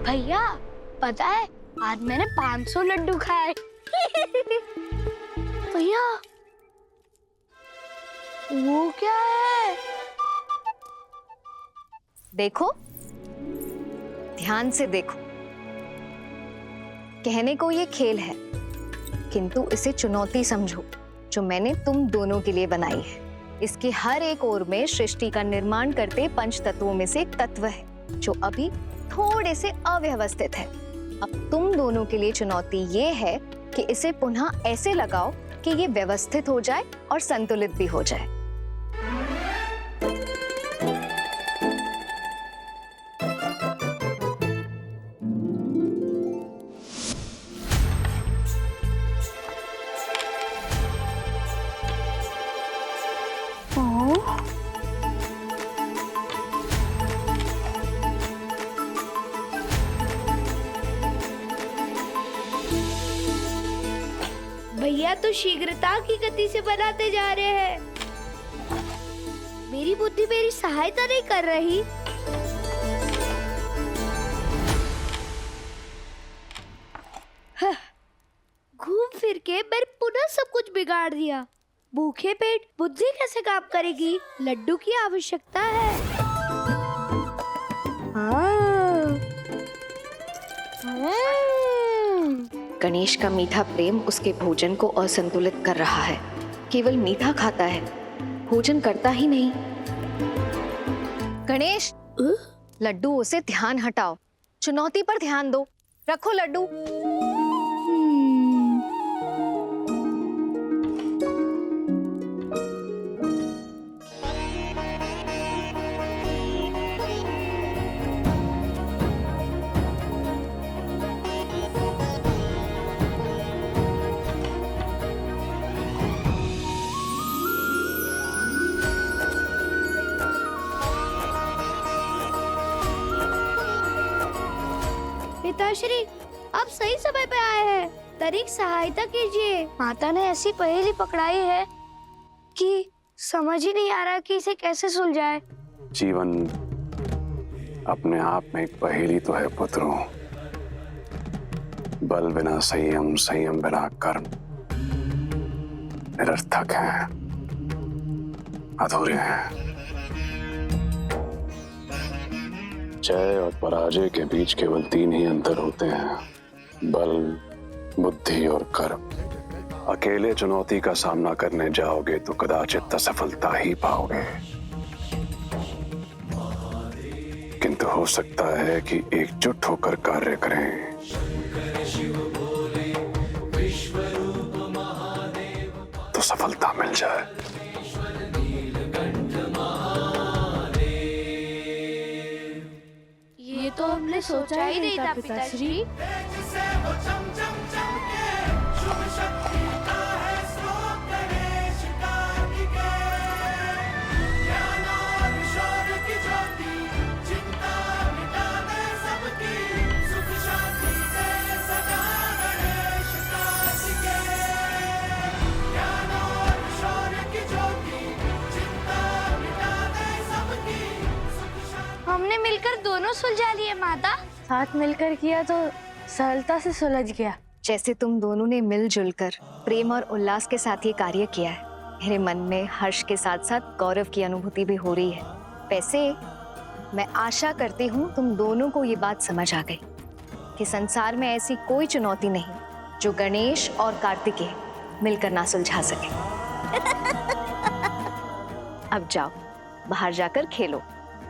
भैया पता है आज मैंने 500 लड्डू खाए। भैया वो क्या है? देखो, ध्यान से देखो। कहने को ये खेल है, किंतु इसे चुनौती समझो जो मैंने तुम दोनों के लिए बनाई है। इसके हर एक ओर में सृष्टि का निर्माण करते पंच तत्वों में से एक तत्व है जो अभी थोड़े से अव्यवस्थित है। अब तुम दोनों के लिए चुनौती ये है कि इसे पुनः ऐसे लगाओ कि ये व्यवस्थित हो जाए और संतुलित भी हो जाए। भैया तो शीघ्रता की गति से बनाते जा रहे हैं। मेरी बुद्धि मेरी सहायता नहीं कर रही। घूम फिर के मैंने पुनः सब कुछ बिगाड़ दिया। भूखे पेट बुद्धि कैसे काम करेगी? लड्डू की आवश्यकता है। गणेश का मीठा प्रेम उसके भोजन को असंतुलित कर रहा है। केवल मीठा खाता है, भोजन करता ही नहीं। गणेश, लड्डुओं से ध्यान हटाओ, चुनौती पर ध्यान दो। रखो लड्डू। पिताश्री, आप सही समय पे आए हैं। तनिक सहायता कीजिए। माता ने ऐसी पहेली पकड़ाई है कि समझ ही नहीं आ रहा कि इसे कैसे सुलझाए। जीवन अपने आप में एक पहेली तो है पुत्रों। बल बिना संयम, संयम बिना कर्म निरर्थक हैं, अधूरे हैं। जय और पराजय के बीच केवल 3 ही अंतर होते हैं, बल, बुद्धि और कर्म। अकेले चुनौती का सामना करने जाओगे तो कदाचित असफलता ही पाओगे, किंतु हो सकता है कि एकजुट होकर कार्य करें तो सफलता मिल जाए। ये तो हमने सोचा ही नहीं था पिताश्री। हमने मिलकर दोनों सुलझा लिए माता। साथ मिलकर किया तो सरलता से सुलझ गया। जैसे तुम दोनों ने मिलजुल कर प्रेम और उल्लास के साथ ये कार्य किया है, मेरे मन में हर्ष के साथ साथ गौरव की अनुभूति भी हो रही है। वैसे मैं आशा करती हूँ तुम दोनों को ये बात समझ आ गई कि संसार में ऐसी कोई चुनौती नहीं जो गणेश और कार्तिकेय मिलकर ना सुलझा सके। अब जाओ, बाहर जाकर खेलो।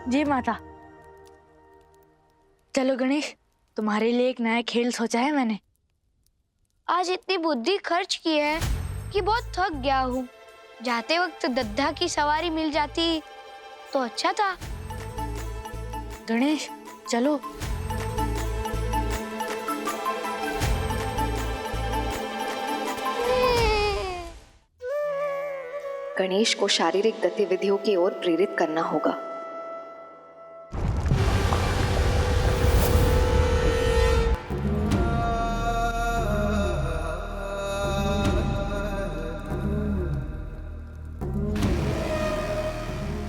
जी माता। चलो गणेश, तुम्हारे लिए एक नया खेल सोचा है मैंने। आज इतनी बुद्धि खर्च की है कि बहुत थक गया हूँ। जाते वक्त गधा की सवारी मिल जाती तो अच्छा था। गणेश चलो। गणेश को शारीरिक गतिविधियों की ओर प्रेरित करना होगा।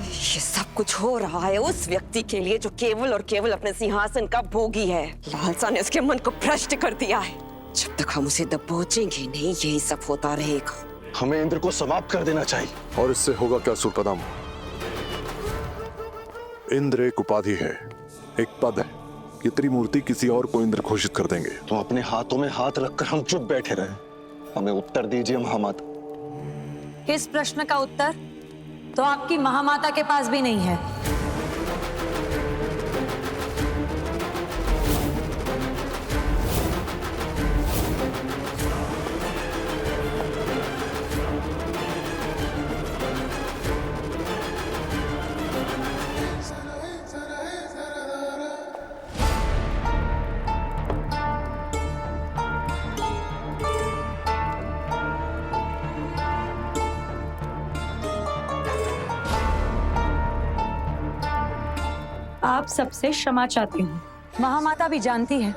ये सब कुछ हो रहा है उस व्यक्ति के लिए जो केवल और केवल अपने सिंहासन का भोगी है। लालसा ने उसके मन को भ्रष्ट कर दिया है। जब तक हम उसे दबोचेंगे नहीं, यही सब होता रहेगा। हमें इंद्र को समाप्त कर देना चाहिए। और इससे होगा क्या सुरकदम? इंद्र एक उपाधि है, एक पद है। ये त्रिमूर्ति किसी और को इंद्र घोषित कर देंगे। तो अपने हाथों में हाथ रखकर हम चुप बैठे रहे? हमें उत्तर दीजिए महामाता। इस प्रश्न का उत्तर तो आपकी महामाता के पास भी नहीं है। आप सबसे क्षमा चाहती हूँ। महामाता भी जानती है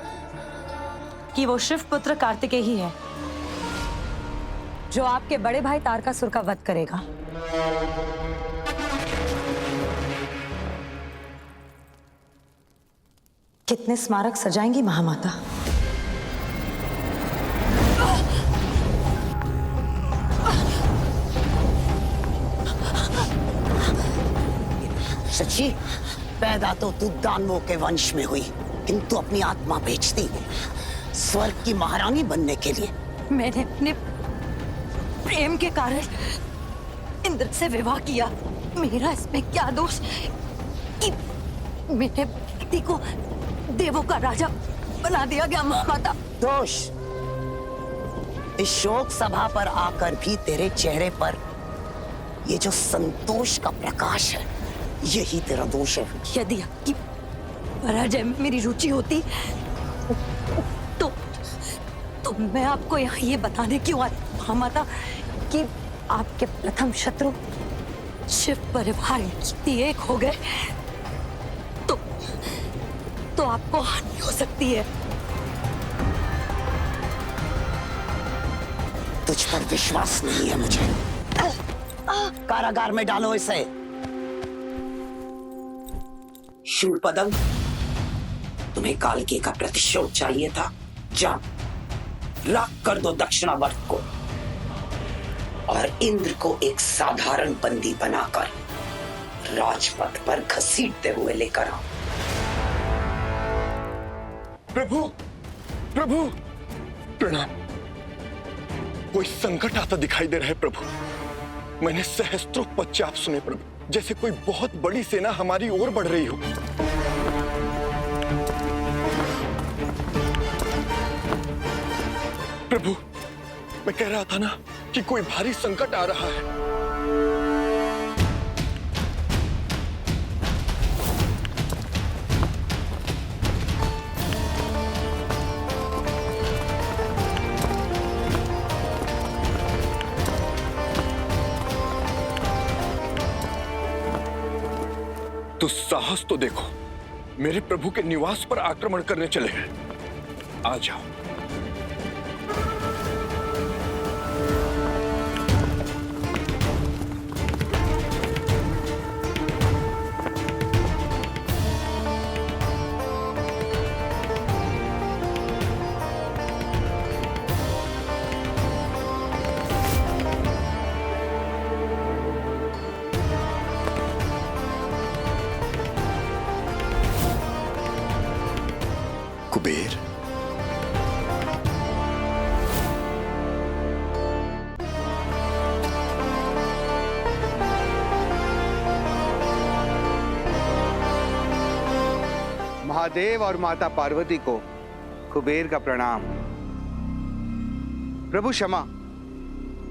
कि वो शिव पुत्र कार्तिकेय है जो आपके बड़े भाई तारकासुर का वध करेगा। कितने स्मारक सजाएंगी महामाता? सच्ची पैदा तो तू दानवों के वंश में हुई, किंतु अपनी आत्मा बेचती है स्वर्ग की महारानी बनने के लिए। मैंने अपने प्रेम के कारण इंद्र से विवाह किया। मेरा इसमें क्या दोष कि मेरे पति को देवों का राजा बना दिया गया महामाता? दोष? इस शोक सभा पर आकर भी तेरे चेहरे पर ये जो संतोष का प्रकाश है, यही तेरा दोष है। यदि आपकी पराजय में मेरी रुचि होती तो मैं आपको यहाँ ये बताने क्यों आई महामाता कि आपके प्रथम शत्रु शिव परिवार यदि एक हो गए तो आपको हानि हो सकती है। तुझ पर विश्वास नहीं है मुझे। कारागार में डालो इसे। शूलपदम, तुम्हें कालके का प्रतिशोध चाहिए था। जा राख कर दो दक्षिणावर्त को और इंद्र को एक साधारण बंदी बनाकर राजपथ पर घसीटते हुए लेकर आओ। प्रभु, प्रभु, प्रणाम। कोई संकट आता दिखाई दे रहा है प्रभु। मैंने सहस्त्रों पश्चात सुने प्रभु, जैसे कोई बहुत बड़ी सेना हमारी ओर बढ़ रही हो। प्रभु, मैं कह रहा था ना कि कोई भारी संकट आ रहा है। तो साहस तो देखो, मेरे प्रभु के निवास पर आक्रमण करने चले हैं। आ जाओ। कुबेर, महादेव और माता पार्वती को कुबेर का प्रणाम। प्रभु क्षमा,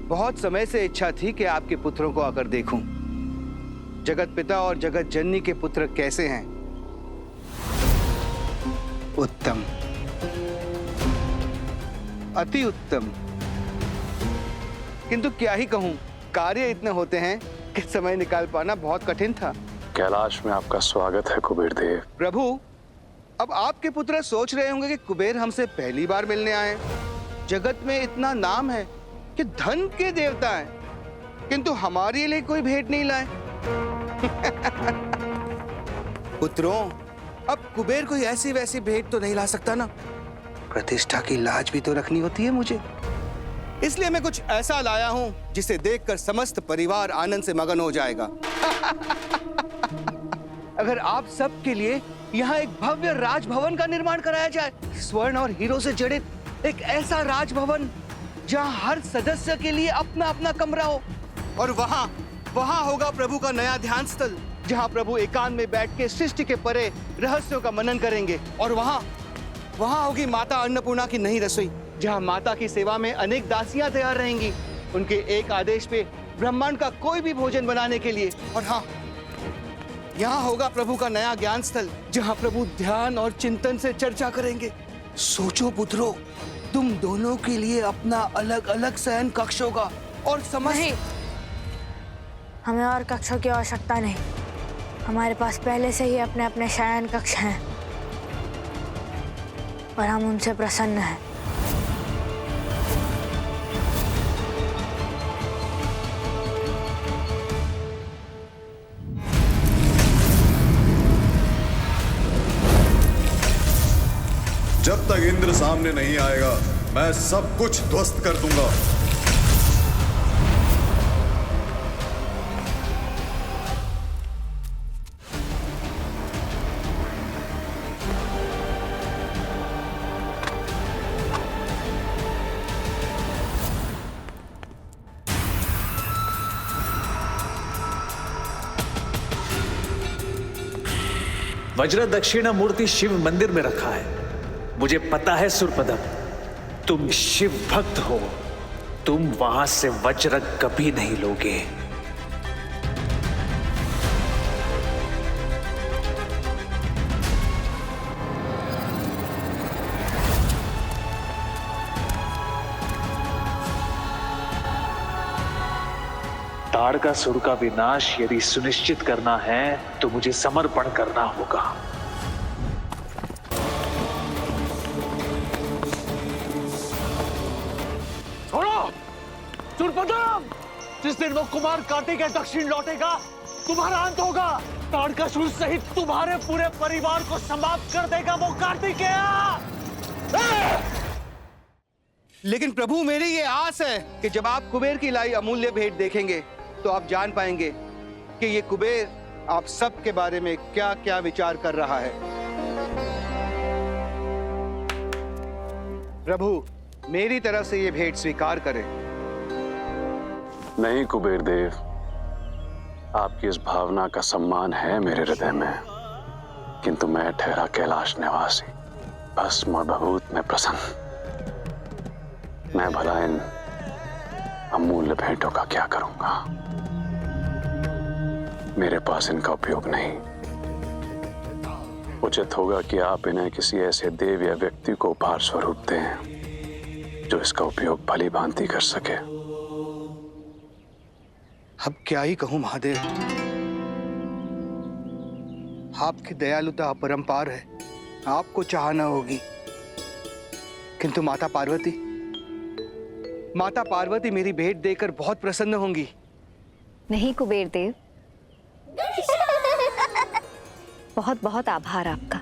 बहुत समय से इच्छा थी कि आपके पुत्रों को आकर देखूं। जगत पिता और जगत जननी के पुत्र कैसे हैं? उत्तम, अति उत्तम। किंतु क्या ही कहूं, कार्य इतने होते हैं कि समय निकाल पाना बहुत कठिन था। कैलाश में आपका स्वागत है कुबेर देव। प्रभु, अब आपके पुत्र सोच रहे होंगे कि कुबेर हमसे पहली बार मिलने आए। जगत में इतना नाम है कि धन के देवता हैं, किंतु हमारे लिए कोई भेंट नहीं लाए। पुत्रों, अब कुबेर कोई ऐसी वैसी भेंट तो नहीं ला सकता ना। प्रतिष्ठा की लाज भी तो रखनी होती है मुझे। इसलिए मैं कुछ ऐसा लाया हूं जिसे देखकर समस्त परिवार आनंद से मगन हो जाएगा। अगर आप सबके लिए यहाँ एक भव्य राजभवन का निर्माण कराया जाए, स्वर्ण और हीरो से जड़ित एक ऐसा राजभवन जहाँ हर सदस्य के लिए अपना अपना कमरा हो, और वहाँ होगा प्रभु का नया ध्यान स्थल, जहाँ प्रभु एकांत में बैठ के सृष्टि के परे रहस्यों का मनन करेंगे। और वहाँ होगी माता अन्नपूर्णा की नई रसोई, जहाँ माता की सेवा में अनेक दासियां तैयार रहेंगी, उनके एक आदेश पे ब्रह्मांड का कोई भी भोजन बनाने के लिए। और हाँ, यहाँ होगा प्रभु का नया ज्ञान स्थल, जहाँ प्रभु ध्यान और चिंतन से चर्चा करेंगे। सोचो पुत्रों, तुम दोनों के लिए अपना अलग अलग शयन कक्ष होगा और नहीं, हमें और कक्षों की आवश्यकता नहीं। हमारे पास पहले से ही अपने अपने शयन कक्ष हैं और हम उनसे प्रसन्न हैं। जब तक इंद्र सामने नहीं आएगा मैं सब कुछ ध्वस्त कर दूंगा। वज्र दक्षिणा मूर्ति शिव मंदिर में रखा है। मुझे पता है सुरपदम, तुम शिव भक्त हो, तुम वहां से वज्र कभी नहीं लोगे। ताड़कासुर का विनाश यदि सुनिश्चित करना है तो मुझे समर्पण करना होगा। छोड़ो सुरपदम, जिस दिन वो कुमार कार्तिक दक्षिण लौटेगा तुम्हारा अंत होगा। ताड़कासुर सहित तुम्हारे पूरे परिवार को समाप्त कर देगा वो कार्तिकेय। लेकिन प्रभु, मेरी ये आस है कि जब आप कुबेर की लाई अमूल्य भेंट देखेंगे तो आप जान पाएंगे कि ये कुबेर आप सब के बारे में क्या क्या विचार कर रहा है। प्रभु, मेरी तरफ से ये भेंट स्वीकार करें। नहीं कुबेर देव, आपकी इस भावना का सम्मान है मेरे हृदय में, किंतु मैं ठहरा कैलाश निवासी, भस्म भभूत में प्रसन्न। मैं भला इन अमूल्य भेंटों का क्या करूंगा? मेरे पास इनका उपयोग नहीं। उचित होगा कि आप इन्हें किसी ऐसे देव या व्यक्ति को उपहार स्वरूप दें जो इसका उपयोग भली भांति कर सके। अब क्या ही कहूं महादेव, आपकी दयालुता अपरंपार है, आपको चाहना होगी। किंतु माता पार्वती मेरी भेंट देकर बहुत प्रसन्न होंगी। नहीं कुबेर देव, बहुत बहुत आभार आपका,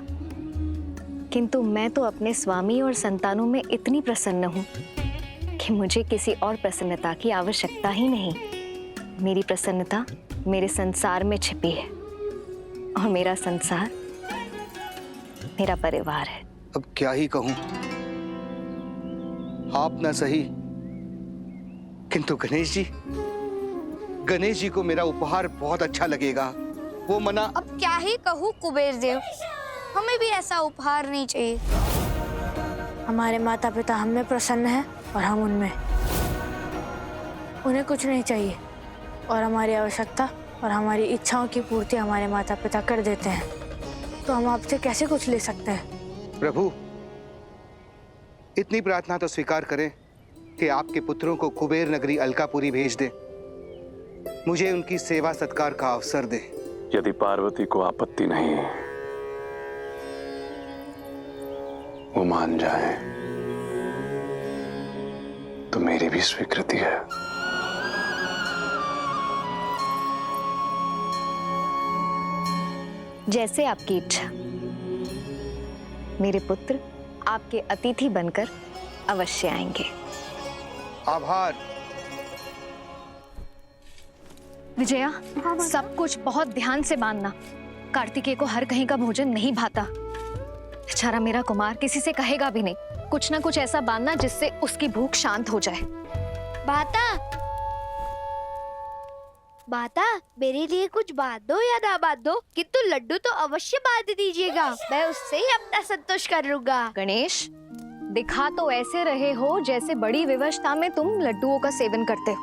किंतु मैं तो अपने स्वामी और संतानों में इतनी प्रसन्न हूं कि मुझे किसी और प्रसन्नता की आवश्यकता ही नहीं। मेरी प्रसन्नता मेरे संसार में छिपी है और मेरा संसार मेरा परिवार है। अब क्या ही कहूं, आप ना सही, किंतु गणेश जी को मेरा उपहार बहुत अच्छा लगेगा। वो मना। अब क्या ही कहूँ कुबेर देव, हमें भी ऐसा उपहार नहीं चाहिए। हमारे माता पिता हम में प्रसन्न हैं और हम उनमें। उन्हें कुछ नहीं चाहिए और हमारी आवश्यकता और हमारी इच्छाओं की पूर्ति हमारे माता पिता कर देते हैं, तो हम आपसे कैसे कुछ ले सकते हैं? प्रभु, इतनी प्रार्थना तो स्वीकार करें कि आपके पुत्रों को कुबेर नगरी अलकापुरी भेज दें। मुझे उनकी सेवा सत्कार का अवसर दे। यदि पार्वती को आपत्ति नहीं, वो मान जाए तो मेरी भी स्वीकृति है। जैसे आपकी इच्छा। मेरे पुत्र आपके अतिथि बनकर अवश्य आएंगे। आभार। विजया, सब कुछ बहुत ध्यान से मानना। कार्तिकेय को हर कहीं का भोजन नहीं भाता। बेचारा मेरा कुमार किसी से कहेगा भी नहीं। कुछ ना कुछ ऐसा बांधना जिससे उसकी भूख शांत हो जाए। बाता, मेरे लिए कुछ बात दो या ना बात दो, किंतु लड्डू तो अवश्य बांध दीजिएगा। मैं उससे ही अपना संतोष कर लूंगा। गणेश, दिखा तो ऐसे रहे हो जैसे बड़ी विवशता में तुम लड्डुओं का सेवन करते हो।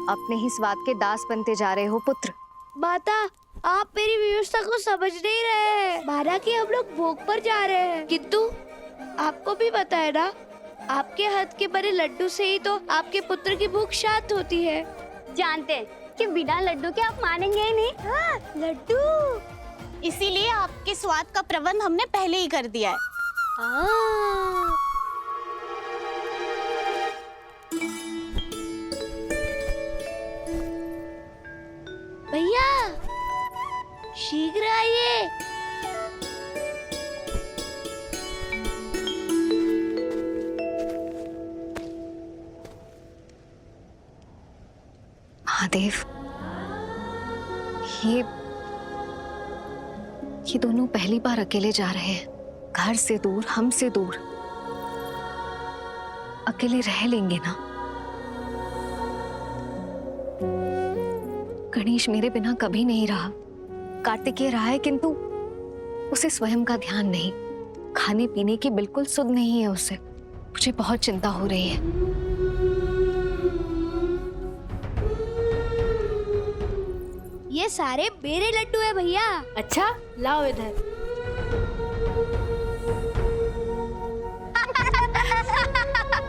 अपने ही स्वाद के दास बनते जा रहे हो पुत्र। माता, आप मेरी व्यवस्था को समझ नहीं रहे हैं। माना कि हम लोग भोग पर जा रहे हैं, किंतु आपको भी पता है ना, आपके हाथ के बने लड्डू से ही तो आपके पुत्र की भूख शांत होती है। जानते हैं कि बिना लड्डू के आप मानेंगे ही नहीं। हाँ, लड्डू। इसीलिए आपके स्वाद का प्रबंध हमने पहले ही कर दिया है। भैया, शीघ्र आइए। महादेव, ये दोनों पहली बार अकेले जा रहे हैं। घर से दूर, हमसे दूर। अकेले रह लेंगे ना? गणेश मेरे बिना कभी नहीं रहा। कार्तिकेय रहा है, किंतु उसे स्वयं का ध्यान नहीं। खाने पीने की बिल्कुल सुध नहीं है उसे। मुझे बहुत चिंता हो रही है। ये सारे मेरे लड्डू है भैया। अच्छा, लाओ इधर।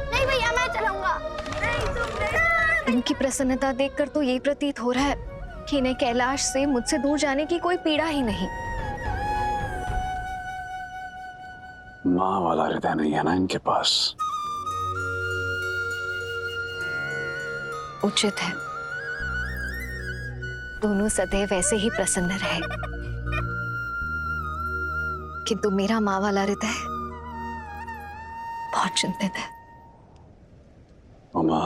नहीं भैया, मैं चलाऊंगा। इनकी प्रसन्नता देखकर तो यही प्रतीत हो रहा है कि इन्हें कैलाश से मुझसे दूर जाने की कोई पीड़ा ही नहीं। माँ वाला हृदय नहीं है ना इनके पास। उचित है, दोनों सदैव ऐसे ही प्रसन्न रहे। किंतु मेरा माँ वाला हृदय बहुत चिंतित है। उमा,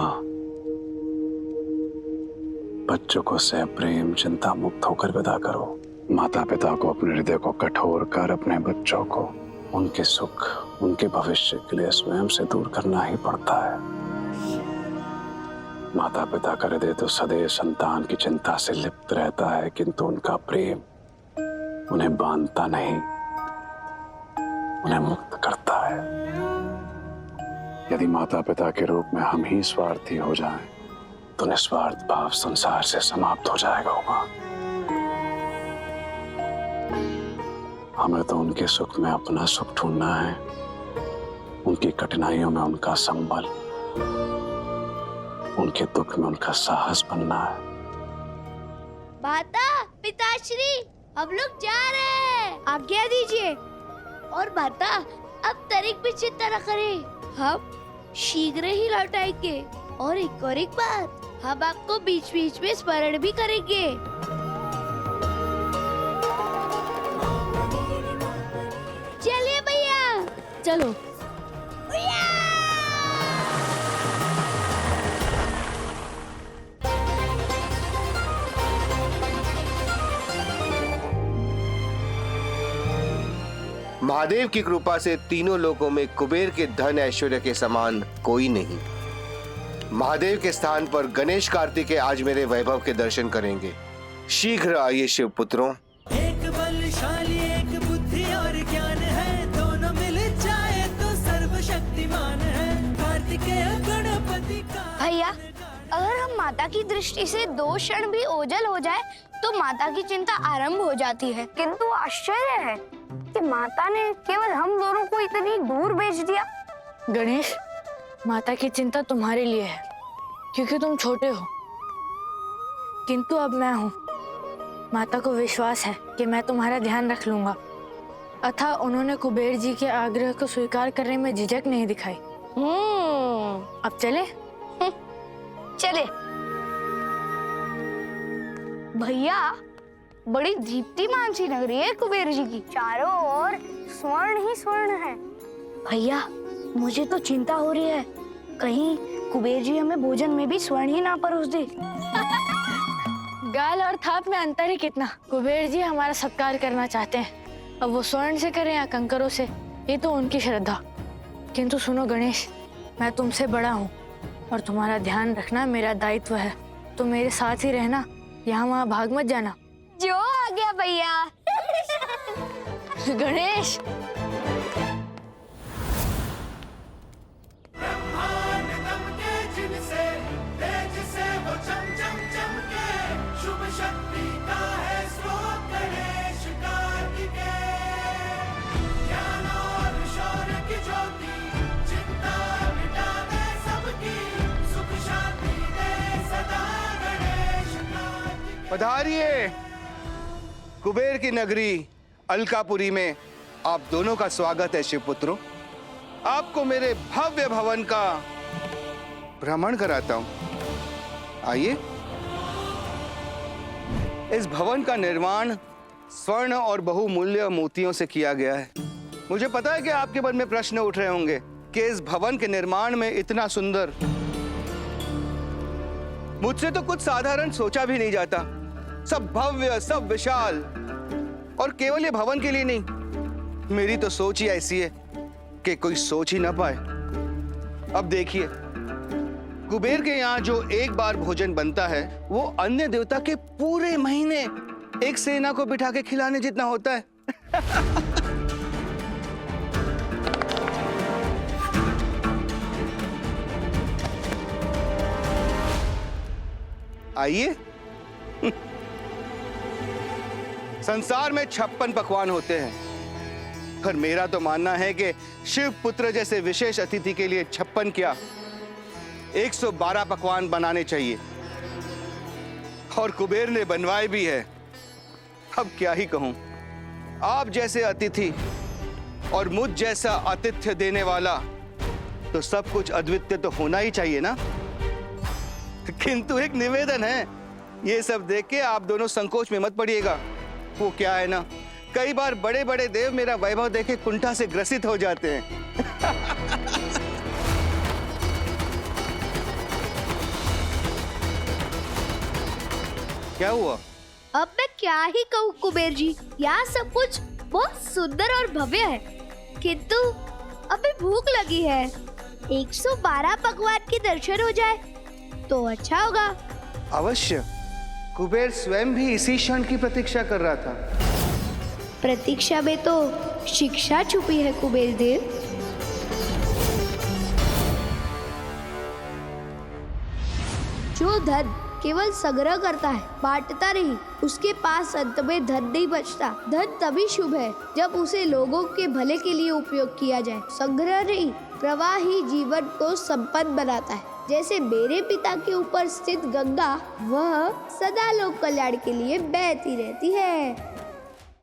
बच्चों को सह प्रेम चिंता मुक्त होकर विदा करो। माता पिता को अपने हृदय को कठोर कर अपने बच्चों को उनके सुख, उनके भविष्य के लिए स्वयं से दूर करना ही पड़ता है। माता पिता का हृदय तो सदैव संतान की चिंता से लिप्त रहता है, किंतु उनका प्रेम उन्हें बांधता नहीं, उन्हें मुक्त करता है। यदि माता पिता के रूप में हम ही स्वार्थी हो जाएं, तो निस्वार्थ भाव संसार से समाप्त हो जाएगा। उमा, हमें तो उनके सुख में अपना सुख ढूंढना है, उनकी कठिनाइयों में उनका संबल, उनके दुख में उनका साहस बनना है। माता, पिताश्री, हम लोग जा रहे हैं, आज्ञा दीजिए। और माता, अब तारीख भी चिंता न करें, हम शीघ्र ही लौट आएंगे। और एक बात, हम आपको बीच बीच में स्मरण भी करेंगे। चलिए भैया, चलो। महादेव की कृपा से तीनों लोकों में कुबेर के धन ऐश्वर्य के समान कोई नहीं। महादेव के स्थान पर गणेश कार्तिकेय आज मेरे वैभव के दर्शन करेंगे। शीघ्र आइए शिव पुत्रों। एक बलशाली, एक बुद्धि और ज्ञान है, दोनों मिल जाए तो सर्वशक्तिमान है। कार्तिकेय गणपति का। भैया, अगर हम माता की दृष्टि से 2 क्षण भी ओझल हो जाए तो माता की चिंता आरंभ हो जाती है। किंतु आश्चर्य है कि माता ने केवल हम दोनों को इतनी दूर भेज दिया। गणेश, माता की चिंता तुम्हारे लिए है क्योंकि तुम छोटे हो, किंतु अब मैं हूँ। माता को विश्वास है कि मैं तुम्हारा ध्यान रख लूंगा। अतः उन्होंने कुबेर जी के आग्रह को स्वीकार करने में झिझक नहीं दिखाई। अब चले? चले। भैया, बड़ी दीप्तिमान सी नगरी है कुबेर जी की, चारों ओर स्वर्ण ही स्वर्ण है। भैया मुझे तो चिंता हो रही है, कहीं कुबेर जी हमें भोजन में भी स्वर्ण ही ना परोस दे। गाल और थाप में अंतर ही कितना। कुबेर जी हमारा सत्कार करना चाहते हैं, अब वो स्वर्ण से करें या कंकरों से, ये तो उनकी श्रद्धा। किंतु सुनो गणेश, मैं तुमसे बड़ा हूँ और तुम्हारा ध्यान रखना मेरा दायित्व है। तो मेरे साथ ही रहना, यहाँ वहाँ भाग मत जाना। जो आ गया भैया। गणेश पधारिए। कुबेर की नगरी अलकापुरी में आप दोनों का स्वागत है शिवपुत्रों। आपको मेरे भव्य भवन का भ्रमण कराता हूं। आइए। इस भवन का निर्माण स्वर्ण और बहुमूल्य मोतियों से किया गया है। मुझे पता है कि आपके मन में प्रश्न उठ रहे होंगे कि इस भवन के निर्माण में इतना सुंदर, मुझसे तो कुछ साधारण सोचा भी नहीं जाता। सब भव्य, सब विशाल, और केवल ये भवन के लिए नहीं, मेरी तो सोच ही ऐसी है कि कोई सोच ही ना पाए। अब देखिए, कुबेर के यहाँ जो एक बार भोजन बनता है वो अन्य देवता के पूरे महीने एक सेना को बिठा के खिलाने जितना होता है। आइए। संसार में 56 पकवान होते हैं, पर मेरा तो मानना है कि शिव पुत्र जैसे विशेष अतिथि के लिए 56 क्या 112 पकवान बनाने चाहिए, और कुबेर ने बनवाए भी है। अब क्या ही कहूं, आप जैसे अतिथि और मुझ जैसा आतिथ्य देने वाला, तो सब कुछ अद्वितीय तो होना ही चाहिए ना। किंतु एक निवेदन है, ये सब देख के आप दोनों संकोच में मत पड़िएगा। वो क्या है ना, कई बार बड़े बड़े देव मेरा वैभव देखे कुंठा से ग्रसित हो जाते हैं। क्या हुआ? अब मैं क्या ही कहूँ कुबेर जी, यहाँ सब कुछ बहुत सुंदर और भव्य है, किंतु अभी भूख लगी है। 112 पकवान के दर्शन हो जाए तो अच्छा होगा। अवश्य। कुबेर स्वयं भी इसी क्षण की प्रतीक्षा कर रहा था। प्रतीक्षा में तो शिक्षा छुपी है कुबेर देव। जो धन केवल संग्रह करता है, बांटता नहीं, उसके पास अंत में धन नहीं बचता। धन तभी शुभ है जब उसे लोगों के भले के लिए उपयोग किया जाए। संग्रह नहीं, प्रवाह ही जीवन को संपन्न बनाता है। जैसे मेरे पिता के ऊपर स्थित गंगा, वह सदा लोक कल्याण के लिए बहती रहती है।